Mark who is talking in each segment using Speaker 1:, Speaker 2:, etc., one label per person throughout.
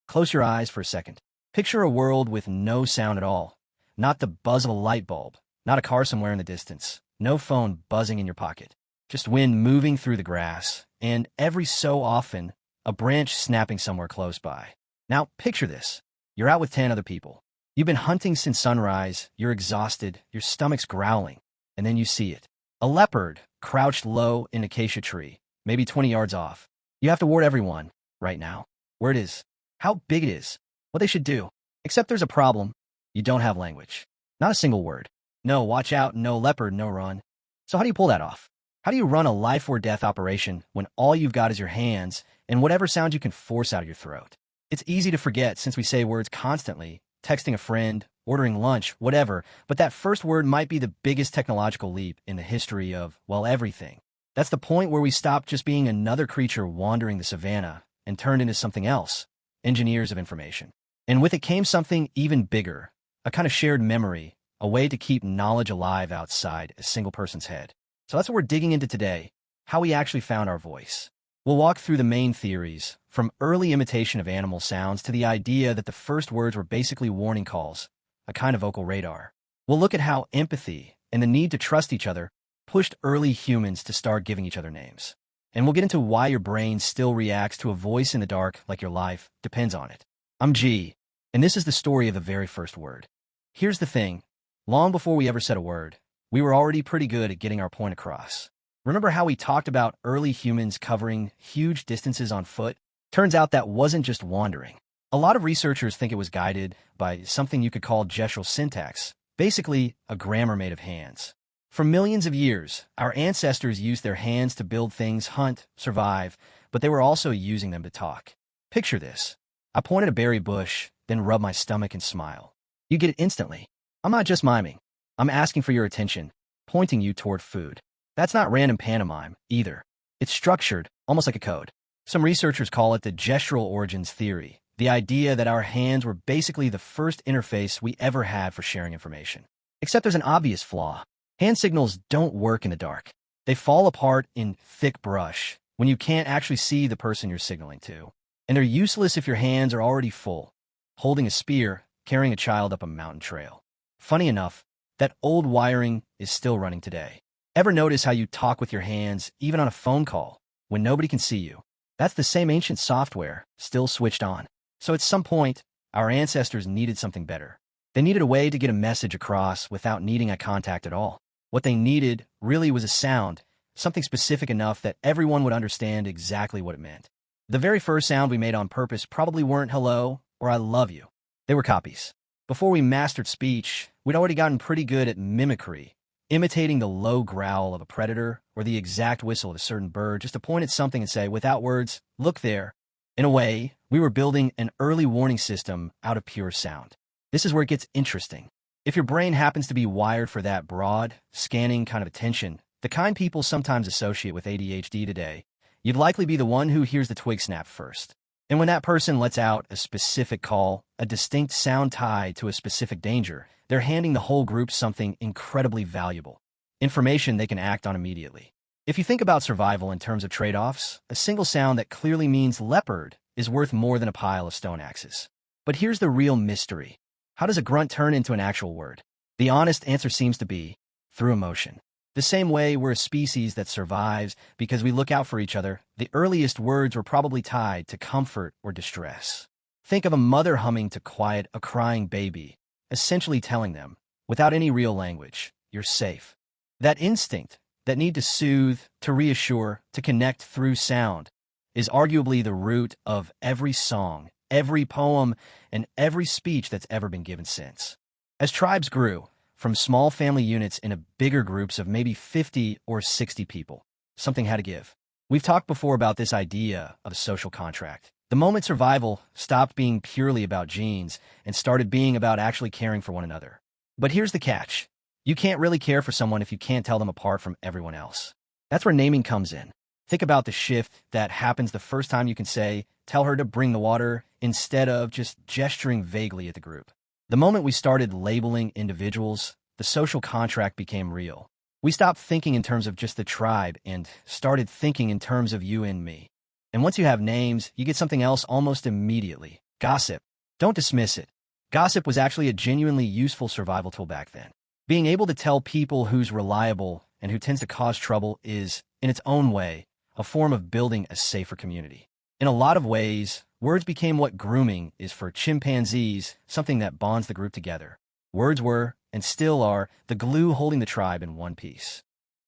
Speaker 1: Close your eyes for a second. Picture a world with no sound at all. Not the buzz of a light bulb, not a car somewhere in the distance, no phone buzzing in your pocket. Just wind moving through the grass, and every so often, a branch snapping somewhere close by. Now, picture this. You're out with 10 other people. You've been hunting since sunrise, you're exhausted, your stomach's growling, and then you see it. A leopard, crouched low in an acacia tree, maybe 20 yards off. You have to warn everyone, right now, where it is, how big it is, what they should do. Except there's a problem. You don't have language. Not a single word. No, watch out, no leopard, no run. So how do you pull that off? How do you run a life-or-death operation when all you've got is your hands and whatever sound you can force out of your throat? It's easy to forget since we say words constantly, texting a friend, ordering lunch, whatever, but that first word might be the biggest technological leap in the history of, well, everything. That's the point where we stopped just being another creature wandering the savannah and turned into something else, engineers of information. And with it came something even bigger, a kind of shared memory, a way to keep knowledge alive outside a single person's head. So that's what we're digging into today, how we actually found our voice. We'll walk through the main theories, from early imitation of animal sounds to the idea that the first words were basically warning calls, a kind of vocal radar. We'll look at how empathy and the need to trust each other pushed early humans to start giving each other names. And we'll get into why your brain still reacts to a voice in the dark like your life depends on it. I'm G, and this is the story of the very first word. Here's the thing. Long before we ever said a word, we were already pretty good at getting our point across. Remember how we talked about early humans covering huge distances on foot? Turns out that wasn't just wandering. A lot of researchers think it was guided by something you could call gestural syntax, basically a grammar made of hands. For millions of years, our ancestors used their hands to build things, hunt, survive, but they were also using them to talk. Picture this. I point at a berry bush, then rub my stomach and smile. You get it instantly. I'm not just miming. I'm asking for your attention, pointing you toward food. That's not random pantomime, either. It's structured, almost like a code. Some researchers call it the gestural origins theory, the idea that our hands were basically the first interface we ever had for sharing information. Except there's an obvious flaw. Hand signals don't work in the dark. They fall apart in thick brush when you can't actually see the person you're signaling to. And they're useless if your hands are already full, holding a spear, carrying a child up a mountain trail. Funny enough, that old wiring is still running today. Ever notice how you talk with your hands, even on a phone call, when nobody can see you? That's the same ancient software, still switched on. So at some point, our ancestors needed something better. They needed a way to get a message across without needing eye contact at all. What they needed really was a sound, something specific enough that everyone would understand exactly what it meant. The very first sound we made on purpose probably weren't hello or I love you. They were copies. Before we mastered speech, we'd already gotten pretty good at mimicry, imitating the low growl of a predator or the exact whistle of a certain bird just to point at something and say, without words, look there. In a way, we were building an early warning system out of pure sound. This is where it gets interesting. If your brain happens to be wired for that broad, scanning kind of attention, the kind people sometimes associate with ADHD today, you'd likely be the one who hears the twig snap first. And when that person lets out a specific call, a distinct sound tied to a specific danger, they're handing the whole group something incredibly valuable, information they can act on immediately. If you think about survival in terms of trade-offs, a single sound that clearly means leopard is worth more than a pile of stone axes. But here's the real mystery. How does a grunt turn into an actual word? The honest answer seems to be through emotion. The same way we're a species that survives because we look out for each other, the earliest words were probably tied to comfort or distress. Think of a mother humming to quiet a crying baby, essentially telling them, without any real language, you're safe. That instinct, that need to soothe, to reassure, to connect through sound, is arguably the root of every song, every poem, and every speech that's ever been given since. As tribes grew, from small family units into bigger groups of maybe 50 or 60 people, something had to give. We've talked before about this idea of a social contract. The moment survival stopped being purely about genes and started being about actually caring for one another. But here's the catch. You can't really care for someone if you can't tell them apart from everyone else. That's where naming comes in. Think about the shift that happens the first time you can say, tell her to bring the water, instead of just gesturing vaguely at the group. The moment we started labeling individuals, the social contract became real. We stopped thinking in terms of just the tribe and started thinking in terms of you and me. And once you have names, you get something else almost immediately. Gossip. Don't dismiss it. Gossip was actually a genuinely useful survival tool back then. Being able to tell people who's reliable and who tends to cause trouble is, in its own way, a form of building a safer community. In a lot of ways, words became what grooming is for chimpanzees, something that bonds the group together. Words were, and still are, the glue holding the tribe in one piece.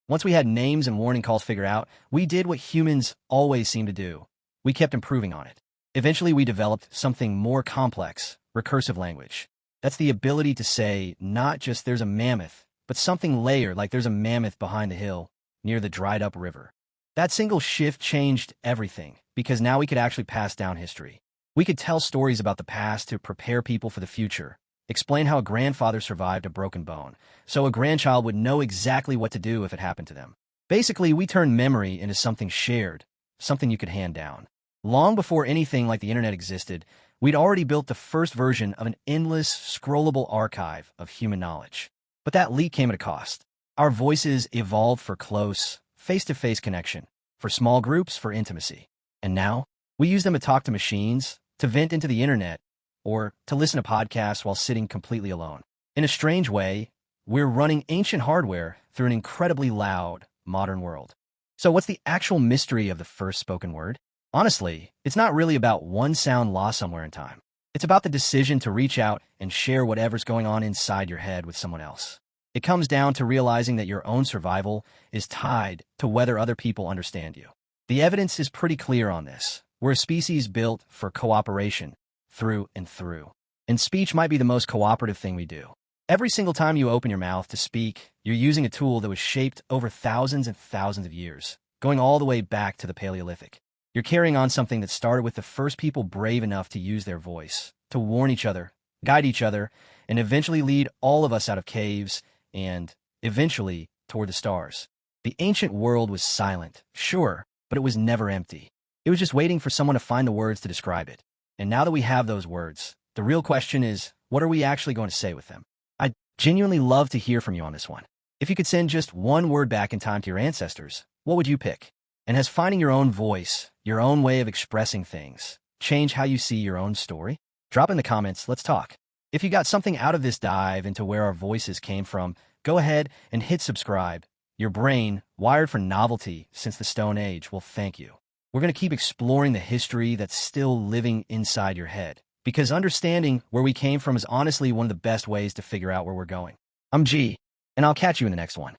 Speaker 1: Once we had names and warning calls figured out, we did what humans always seem to do. We kept improving on it. Eventually, we developed something more complex, recursive language. That's the ability to say not just there's a mammoth, but something layered like there's a mammoth behind the hill near the dried-up river. That single shift changed everything, because now we could actually pass down history. We could tell stories about the past to prepare people for the future, explain how a grandfather survived a broken bone, so a grandchild would know exactly what to do if it happened to them. Basically, we turned memory into something shared, something you could hand down. Long before anything like the internet existed, we'd already built the first version of an endless, scrollable archive of human knowledge. But that leap came at a cost. Our voices evolved for close, face-to-face connection, for small groups, for intimacy. And now, we use them to talk to machines, to vent into the internet, or to listen to podcasts while sitting completely alone. In a strange way, we're running ancient hardware through an incredibly loud, modern world. So what's the actual mystery of the first spoken word? Honestly, it's not really about one sound lost somewhere in time. It's about the decision to reach out and share whatever's going on inside your head with someone else. It comes down to realizing that your own survival is tied to whether other people understand you. The evidence is pretty clear on this. We're a species built for cooperation, through and through. And speech might be the most cooperative thing we do. Every single time you open your mouth to speak, you're using a tool that was shaped over thousands and thousands of years, going all the way back to the Paleolithic. You're carrying on something that started with the first people brave enough to use their voice, to warn each other, guide each other, and eventually lead all of us out of caves and, eventually, toward the stars. The ancient world was silent, sure, but it was never empty. It was just waiting for someone to find the words to describe it. And now that we have those words, the real question is, what are we actually going to say with them? I'd genuinely love to hear from you on this one. If you could send just one word back in time to your ancestors, what would you pick? And has finding your own voice, your own way of expressing things, changed how you see your own story? Drop in the comments, let's talk. If you got something out of this dive into where our voices came from, go ahead and hit subscribe. Your brain, wired for novelty since the Stone Age, will thank you. We're going to keep exploring the history that's still living inside your head, because understanding where we came from is honestly one of the best ways to figure out where we're going. I'm G, and I'll catch you in the next one.